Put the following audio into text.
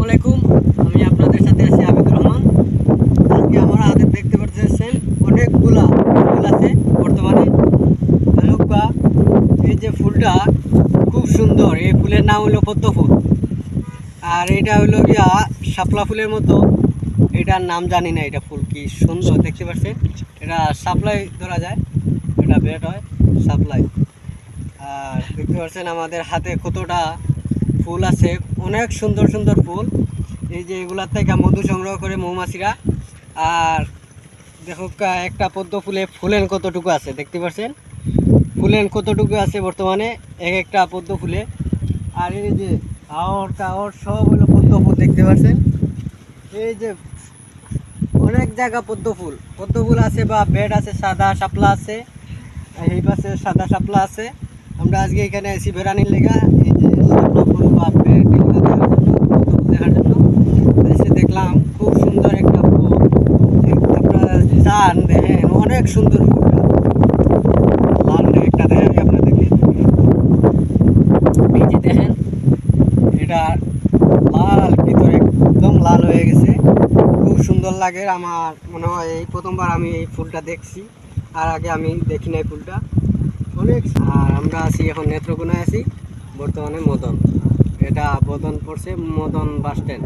আলাইকুম। আমি আপনাদের সাথে আছি আবিদুর রহমান। আজকে আমরা হাতে দেখতে পাচ্ছেন অনেকগুলা ফুল আছে বর্তমানে। বা এই যে ফুলটা খুব সুন্দর, এই ফুলের নাম হলো পদ্ম ফুল। আর এটা হলো গিয়া শাপলা ফুলের মতো, এটার নাম জানি না। এটা ফুল কি সুন্দর দেখতে পাচ্ছেন, এটা সাপ্লাই ধরা যায়, এটা বেড হয় সাপ্লাই। আর দেখতে পাচ্ছেন আমাদের হাতে কতটা ফুল আছে, অনেক সুন্দর সুন্দর ফুল। এই যে এগুলার থেকে মধু সংগ্রহ করে মৌমাছিরা। আর দেখো একটা পদ্ম ফুলে ফুলেন কতটুকু আছে দেখতে পাচ্ছেন, ফুলেন কতটুকু আছে বর্তমানে এক একটা পদ্ম ফুলে। আর এই যে আওর টাওর সব হলো পদ্ম ফুল দেখতে পাচ্ছেন। এই যে অনেক জায়গা পদ্ম ফুল আছে, বা বেড আছে, সাদা শাপলা আছে, এই পাশে সাদা শাপলা আছে। আমরা আজকে এখানে এসি বেড়ানির লেগা এই যে শাপলা ফুল বা বেড এগুলো দেখার জন্য এসে দেখলাম। খুব সুন্দর একটা ফুল, আপনারা চান দেখেন, অনেক সুন্দর ফুলটা। লাল একটা দেখেন আপনাদেরকে, এই যে দেখেন এটা লাল, ভিতরে একদম লাল হয়ে গেছে, খুব সুন্দর লাগে। আমার মনে হয় এই প্রথমবার আমি এই ফুলটা দেখছি, আর আগে আমি দেখি নাই ফুলটা অনেক। আর আমরা আছি এখন নেত্রকোনায় আছি বর্তমানে, মদন, এটা বদন পড়ছে মদন বাস স্ট্যান্ড।